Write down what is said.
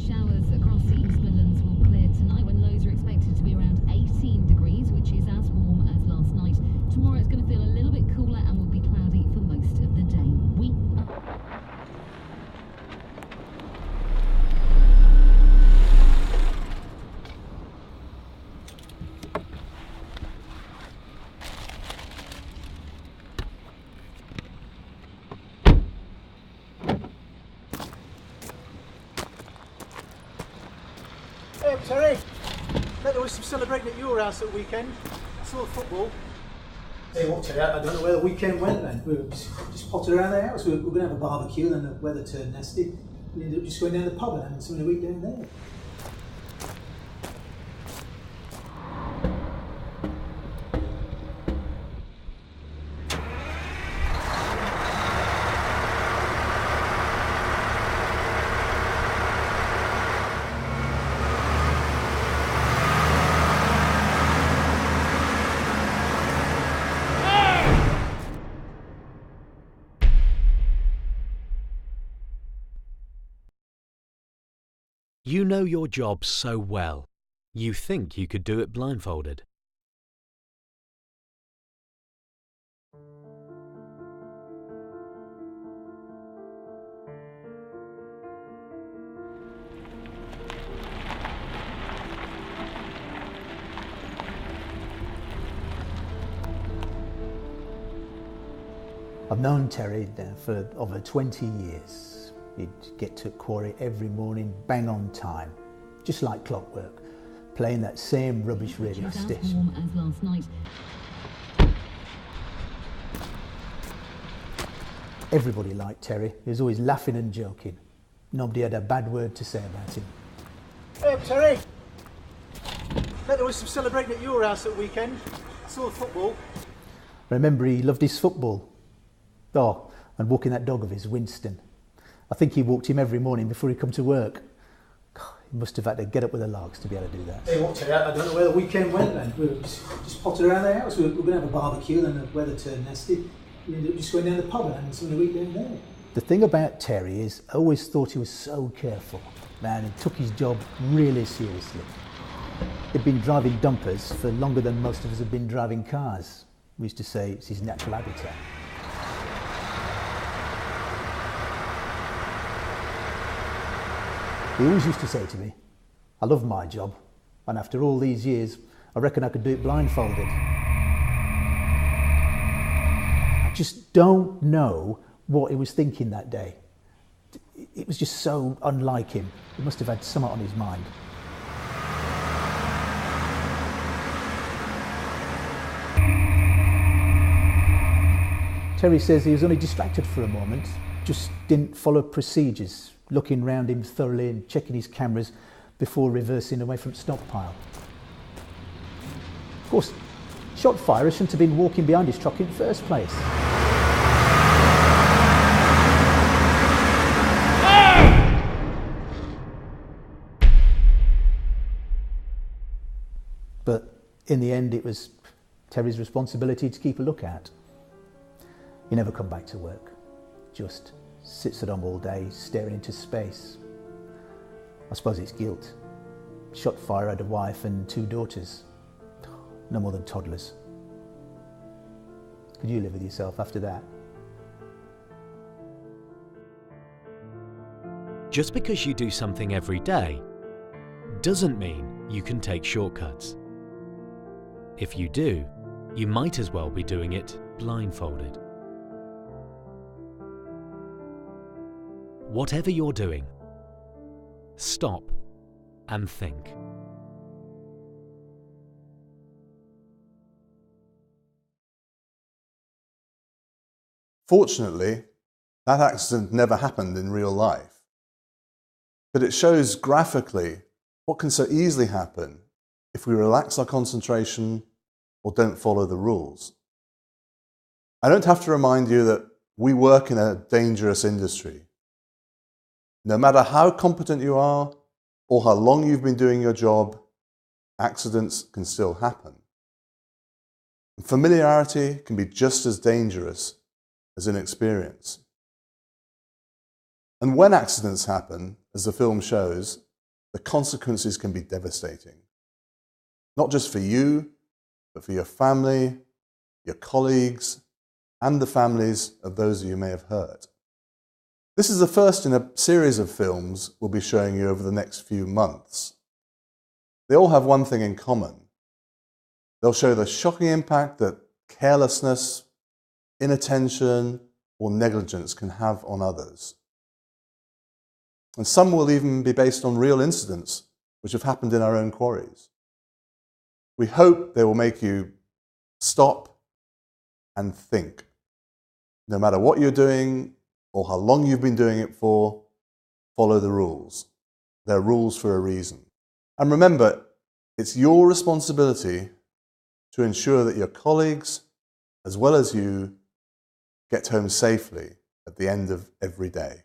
Showers across the East Midlands will clear tonight when lows are expected to be around 18 degrees, which is as warm as last night. Tomorrow it's going to feel a little bit cooler and will be cloudy for most of the day. Hey, Terry. There was some celebrating at your house at the weekend. I saw the football. Tell you what, Terry, I don't know where the weekend went then. We were just potted around the house. We were going to have a barbecue, and then the weather turned nasty. We ended up just going down the pub and having something to eat down there. You know your job so well, you think you could do it blindfolded. I've known Terry for over 20 years. He'd get to quarry every morning, bang on time, just like clockwork, playing that same rubbish radio station. As warm as last night. Everybody liked Terry. He was always laughing and joking. Nobody had a bad word to say about him. Hey, Terry. There was some celebrating at your house at the weekend. I saw the football. I remember he loved his football. Oh, and walking that dog of his, Winston. I think he walked him every morning before he come to work. God, he must have had to get up with the larks to be able to do that. Tell you what, Terry, I don't know where the weekend went then. We were just potted around the house. We were going to have a barbecue, then the weather turned nasty. We ended up just going down the pub and having something to eat down there. The thing about Terry is, I always thought he was so careful. Man, he took his job really seriously. He'd been driving dumpers for longer than most of us have been driving cars. We used to say it's his natural habitat. He always used to say to me, I love my job, and after all these years, I reckon I could do it blindfolded. I just don't know what he was thinking that day. It was just so unlike him. He must have had something on his mind. Terry says he was only distracted for a moment, just didn't follow procedures, looking round him thoroughly and checking his cameras before reversing away from stockpile. Of course, shot firer shouldn't have been walking behind his truck in the first place. But in the end, it was Terry's responsibility to keep a lookout. He never come back to work, just sits at home all day, staring into space. I suppose it's guilt. Shot firer had a wife and 2 daughters, no more than toddlers. Could you live with yourself after that? Just because you do something every day doesn't mean you can take shortcuts. If you do, you might as well be doing it blindfolded. Whatever you're doing, stop and think. Fortunately, that accident never happened in real life, but it shows graphically what can so easily happen if we relax our concentration or don't follow the rules. I don't have to remind you that we work in a dangerous industry. No matter how competent you are or how long you've been doing your job, accidents can still happen. And familiarity can be just as dangerous as inexperience. And when accidents happen, as the film shows, the consequences can be devastating. Not just for you, but for your family, your colleagues, and the families of those you may have hurt. This is the first in a series of films we'll be showing you over the next few months. They all have one thing in common. They'll show the shocking impact that carelessness, inattention, or negligence can have on others. And some will even be based on real incidents which have happened in our own quarries. We hope they will make you stop and think. No matter what you're doing or how long you've been doing it for, follow the rules. They're rules for a reason. And remember, it's your responsibility to ensure that your colleagues, as well as you, get home safely at the end of every day.